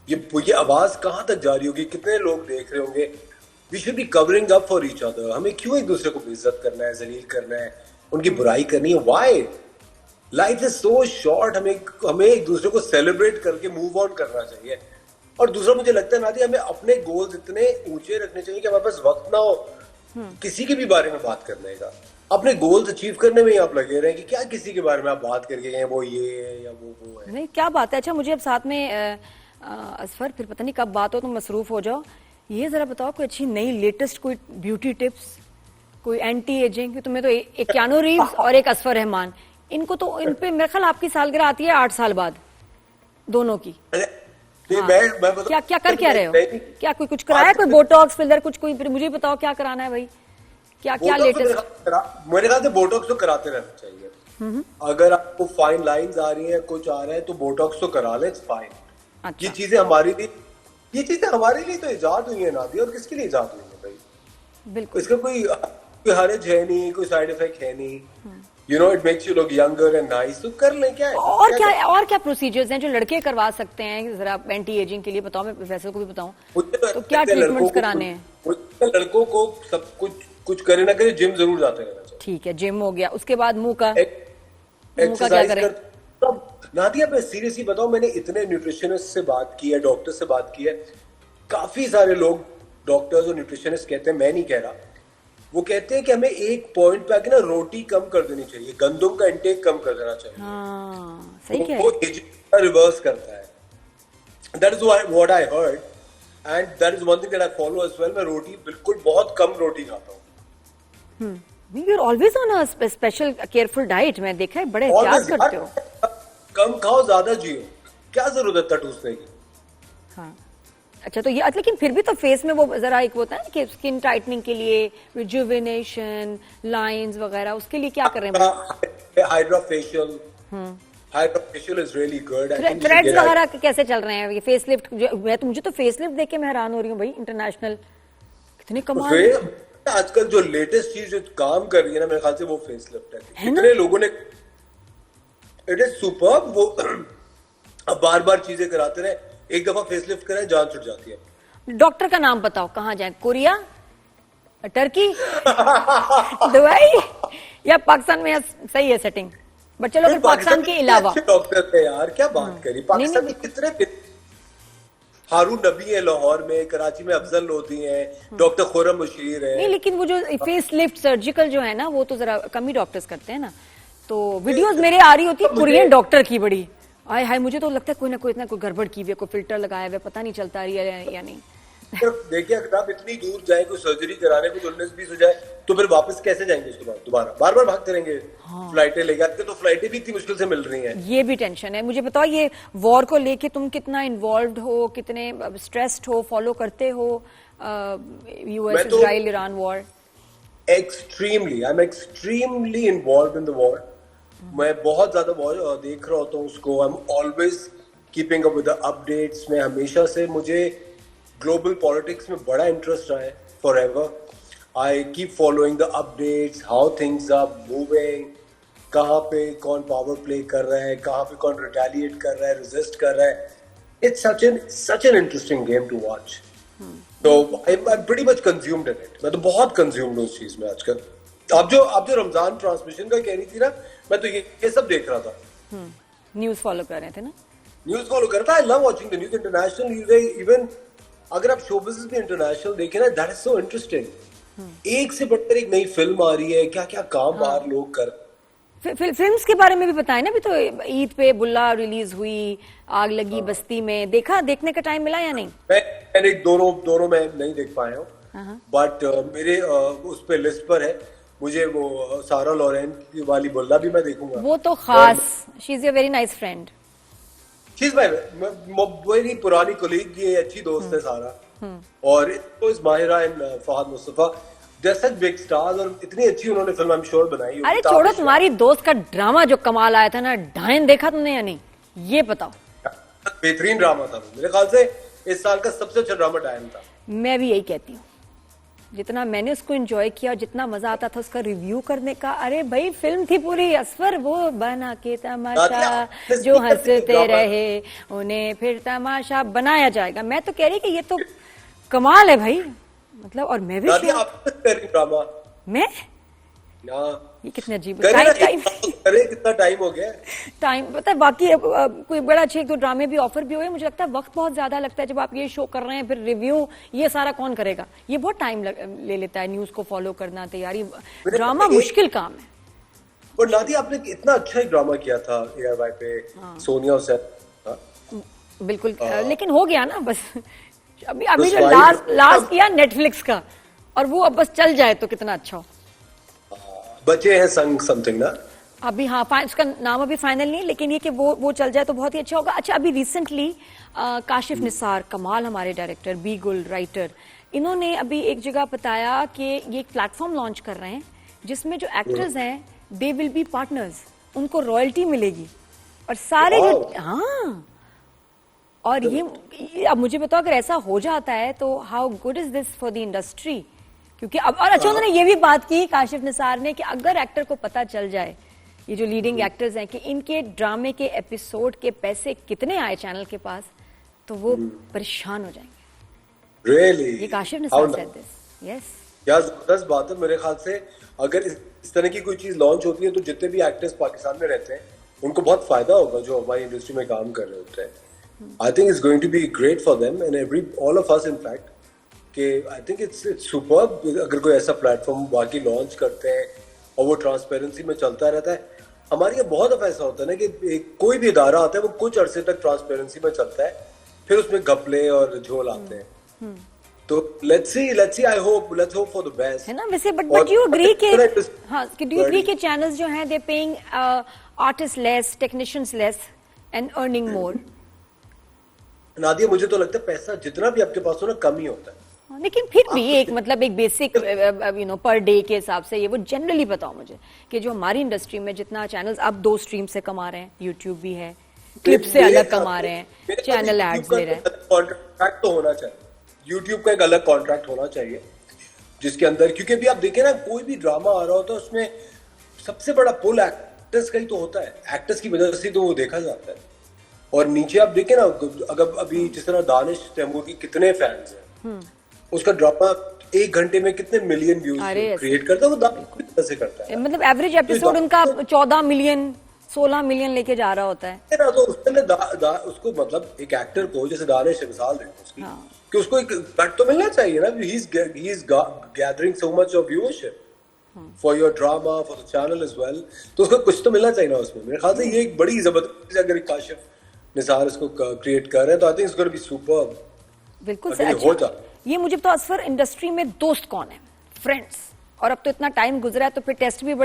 ये आवाज कहाँ तक जा रही होगी, कितने लोग देख रहे होंगे। We should be covering up for each other. हमें क्यों एक दूसरे को बेइज्जत करना है, जलील करना है, उनकी बुराई करनी है? Why? Life is so short. हमें एक दूसरे को सेलिब्रेट करके मूव ऑन करना चाहिए। और दूसरा मुझे लगता है नादिया, हमें अपने गोल्स इतने ऊंचे रखने चाहिए कि हमारे पास वक्त ना हो किसी के भी बारे में बात करने का। अपने गोल्स अचीव करने में ही आप लगे रहे कि क्या किसी के बारे में आप बात करके गए वो ये है या वो है। नहीं, क्या बात है। अच्छा, मुझे अब साथ में असफर, फिर पता नहीं कब बात हो तुम मसरूफ हो जाओ, ये जरा बताओ कोई अच्छी नई लेटेस्ट कोई ब्यूटी टिप्स, कोई एंटी एजिंग। तुम्हें तो एक कियानो रीव्स और एक असफर रहमान, इनको तो इन पे मेरे ख्याल आपकी सालगिरह आती है 8 साल बाद दोनों की। हाँ। क्या क्या कर क्या रहे हो? क्या कोई कुछ कराया, कोई बोटॉक्स फिलर कुछ, कोई मुझे बताओ क्या कराना है भाई, क्या क्या लेटेस्ट? मेरे ख्याल से बोटॉक्स तो कराते रहना चाहिए। अगर आपको फाइन लाइंस आ रही है, कुछ आ रहा है, तो बोटॉक्स तो करा ले, इट्स फाइन। अच्छा। ये चीजें हमारे लिए तो इजाद हुई है नादिया, और किसके लिए इजाद हुई है भाई? बिल्कुल। इसका कोई हर्ज है नहीं, कोई साइड इफेक्ट है नहीं। You know, it makes you look younger and nice, तो कर लें। क्या है और क्या प्रोसीजर्स हैं जो लड़के करवा सकते हैं? जरा एंटी एजिंग के लिए बताओ, मैं प्रोफेसर को भी बताऊं तो क्या ट्रीटमेंट्स कराने हैं? लड़कों को सब कुछ करे ना करे, जिम जरूर जाते रहना चाहिए। ठीक है, जिम हो गया। उसके बाद मुंह का क्या करें? नादिया, मैं सीरियसली बताऊं, मैंने इतने न्यूट्रिशनिस्ट से बात की है, डॉक्टर से बात की है, काफी सारे लोग डॉक्टर्स और न्यूट्रिशनिस्ट कहते हैं, मैं नहीं कह रहा, वो कहते हैं कि हमें एक पॉइंट पे आके ना रोटी कम कर देनी चाहिए, गंदम का इंटेक कम कर देना चाहिए। हाँ, सही कह रहे वो एजिंग रिवर्स करता है। That is what I heard and that is one thing that I follow as well. मैं रोटी बिल्कुल बहुत कम रोटी खाता हूँ। You are always on a special careful diet. मैं देखा है, बड़े एहतियात करते हो। कम खाओ, ज्यादा जियो, क्या जरूरत है टूटने की? हाँ, अच्छा, तो ये लेकिन फिर भी तो फेस में वो जरा एक होता है ना कि स्किन टाइटनिंग के लिए रिजुविनेशन, लाइंस वगैरह, उसके लिए क्या कर रहे हैं? Hydrofacial is really good. Threads वगैरह कैसे चल रहे हैं? ये फेस लिफ्ट, मुझे तो फेस लिफ्ट देख के मैं हैरान हो रही हूँ भाई, इंटरनेशनल कितने कमाल। आजकल जो लेटेस्ट चीज जो काम कर रही है ना, मेरे ख्याल से वो फेस लिफ्ट है। कितने लोगों ने, इट इज सुपर्ब। वो अब बार बार चीजें कराते रहे, एक दफा फेस लिफ्ट कराए, जान छुट जाती है। डॉक्टर का नाम बताओ, कहाँ जाए? कोरिया, टर्की, दुबई या पाकिस्तान में? सही है सेटिंग, बट चलो फिर पाकिस्तान के अलावा। डॉक्टर थे यार, क्या बात करी। पाकिस्तान में कितने, हारून नबी है लाहौर में, कराची में अफजल लोधी है, डॉक्टर खुरम मुशीर है। नहीं, लेकिन वो जो फेस लिफ्ट सर्जिकल जो है ना, वो तो जरा कम ही डॉक्टर्स करते हैं ना। तो वीडियोस मेरे आ रही होती है कोरियन डॉक्टर की, बड़ी आय हाय, मुझे तो लगता है कोई ना कोई गड़बड़ की हुई है, कोई फिल्टर लगाया हुआ है, पता नहीं चलता रियल है या नहीं। देखिए, अगर आप इतनी दूर जाए कोई सर्जरी कराने, कुछ 19-20 हो जाए, तो फिर वापस कैसे जाएंगे उसके बाद? दोबारा बार बार भागते रहेंगे। हाँ। फ्लाइटें लेकर, तो फ्लाइटें भी इतनी मुश्किल से मिल रही हैं। ये भी टेंशन है। मुझे बताओ, ये वॉर को लेके तुम कितना इन्वॉल्व हो, कितने स्ट्रेस्ड हो, फॉलो करते हो US Israel Iran war? Extremely, I am extremely involve in the war. मैं बहुत ज्यादा वॉर देख रहा होता हूँ उसको। I am always keeping up with the updates. मैं हमेशा से, मुझे ग्लोबल पॉलिटिक्स में बड़ा इंटरेस्ट रहा है, forever. I keep following the updates, how things are moving, कहाँ पे कौन पावर प्ले कर रहा है, कहाँ पे कौन रिटेलिएट कर रहा है, रेजिस्ट कर रहा है। It's such an interesting game to watch. तो I am pretty much consumed in it. मैं तो बहुत कंज्यूम्ड हूँ उस चीज में आजकल। आप जो रमजान ट्रांसमिशन का कह रही थी ना, मैं तो ये सब देख रहा था। न्यूज फॉलो कर रहे थे ना? न्यूज फॉलो करता। I love watching the news, international news. Even अगर आप शो बिजनेस में इंटरनेशनल देखें ना, दैट इज सो इंटरेस्टिंग। एक से बढ़कर एक नई फिल्म आ रही है, क्या क्या काम बाहर लोग कर। फिल्म्स के बारे में भी बताएं ना। अभी तो ईद पे बुल्ला रिलीज हुई, आग लगी बस्ती में, देखने का टाइम मिला या नहीं? मैंने दोनों में नहीं देख पाया हूँ, बट मेरे उस पे लिस्ट पर है। मुझे वो सारा लॉरेन की वाली बुल्ला भी मैं देखूंगा। वो तो खास, she is a very nice friend. She is मेरी पुरानी कोलीग, ये अच्छी दोस्त है सारा। और Mahira and Fahad Mustafa, they're such big stars, और इतनी अच्छी उन्होंने फिल्म आई एम श्योर बनाई। अरे छोड़ो, तुम्हारी दोस्त का ड्रामा जो कमाल आया था ना, डायन, देखा तुमने या नहीं? ये बताओ। बेहतरीन ड्रामा था मेरे ख्याल से, इस साल का सबसे अच्छा ड्रामा डायन था। मैं भी यही कहती हूँ, जितना मैंने उसको एंजॉय किया और जितना मजा आता था उसका रिव्यू करने का, अरे भाई फिल्म थी पूरी असफर, वो बना के तमाशा जो हंसते रहे उन्हें फिर तमाशा बनाया जाएगा। मैं तो कह रही कि ये तो कमाल है भाई, मतलब। और मैं भी ड्रामा मैं ये कितने अजीब कितना टाइम हो गया टाइम पता है। बाकी कोई बड़ा अच्छे एक दो ड्रामे भी ऑफर भी हुए, मुझे लगता है वक्त बहुत ज्यादा लगता है जब आप ये शो कर रहे हैं, फिर रिव्यू ये सारा कौन करेगा, ये बहुत टाइम ले लेता है, न्यूज को फॉलो करना, तैयारी, ड्रामा मुश्किल काम है। और नादिया आपने इतना अच्छा ही ड्रामा किया था ARY पे, सोनिया और बिल्कुल, लेकिन हो गया ना बस। अभी जो लास्ट किया नेटफ्लिक्स का, और वो अब बस चल जाए तो कितना अच्छा हो। बचे हैं संग समथिंग ना अभी, हाँ उसका नाम अभी फाइनल नहीं, लेकिन ये कि वो चल जाए तो बहुत ही अच्छा होगा। अच्छा, अभी रिसेंटली काशिफ निसार, कमाल हमारे डायरेक्टर, बी गुल राइटर, इन्होंने अभी एक जगह बताया कि ये एक प्लेटफॉर्म लॉन्च कर रहे हैं जिसमें जो एक्टर्स हैं दे विल बी पार्टनर्स, उनको रॉयल्टी मिलेगी और सारे जो, हाँ। और ये अब मुझे बताओ, अगर ऐसा हो जाता है तो how good is this for the industry, क्योंकि अब, और अच्छा उन्होंने ये भी बात की काशिफ निसार ने कि अगर एक्टर को पता चल जाए, ये जो लीडिंग एक्टर्स हैं, कि इनके ड्रामे के एपिसोड के पैसे कितने आए चैनल के पास, तो वो परेशान हो जाएंगे। Really? ये Kashif Nisar said this. Yes. यार जबरदस्त बात है। मेरे ख्याल से अगर इस तरह की कोई चीज लॉन्च होती है तो जितने भी एक्टर्स पाकिस्तान में रहते हैं उनको बहुत फायदा होगा जो हमारी इंडस्ट्री में काम कर रहे होते हैं। I think it's going to be great for them and all of us in fact, कि आई थिंक इट्स सुपर्ब अगर कोई ऐसा प्लेटफॉर्म बाकी लॉन्च करते हैं और वो ट्रांसपेरेंसी में चलता रहता है। हमारे यहाँ बहुत दफा ऐसा होता है ना कि कोई भी इदारा आता है वो कुछ अरसे तक ट्रांसपेरेंसी में चलता है, फिर उसमें घपले और झोल आते हैं। तो let's see I hope let's hope for the best, है ना वैसे। बट यू एग्री के, हाँ, डू यू एग्री के चैनल्स जो हैं they paying artist less, technicians less and earning more? Nadia मुझे तो लगता है पैसा जितना भी आपके पास हो ना कम ही होता है, लेकिन फिर भी एक मतलब एक बेसिक पर डे के हिसाब से ये वो जनरली बताओ मुझे कि जो हमारी इंडस्ट्री में जितना चैनल्स अब 2 स्ट्रीम से कमा रहे हैं, यूट्यूब भी है, क्लिप से अलग कमा रहे हैं, चैनल एड्स ले रहे हैं, कॉन्ट्रैक्ट तो होना चाहिए, यूट्यूब का एक अलग कॉन्ट्रैक्ट होना चाहिए जिसके अंदर, क्योंकि अभी आप देखें ना कोई भी ड्रामा आ रहा होता है उसमें सबसे बड़ा पुल एक्टर्स का ही तो होता है, एक्टर्स की वजह से तो वो देखा जाता है। और नीचे आप देखें ना, अगर अभी जिस तरह दानिश तैमूर की कितने फैंस हैं, उसका ड्रामा 1 घंटे में कितने मिलियन व्यूज क्रिएट करता है, वो दानिश से करता है। मतलब एवरेज एपिसोड उनका 14 मिलियन 16 मिलियन लेके जा रहा होता है ना, तो उसको मतलब एक एक्टर को जैसे दानिश से मिसाल दें उसकी, कि उसको एक कट तो मिलना चाहिए ना, he is gathering so much of viewership for your drama, for the channel as well, तो उसको कुछ तो मिलना चाहिए ना उसमें। मेरे ख्याल से ये एक बड़ी जबरदस्त, अगर काशिफ निसार इसको क्रिएट कर रहे हैं तो आई think it's gonna be superb. बिल्कुल सही। अच्छा, ये मुझे तो असफर इंडस्ट्री में दोस्त कौन है, फ्रेंड्स, और अब तो इतना टाइम गुजरा है तो फिर टेस्ट भी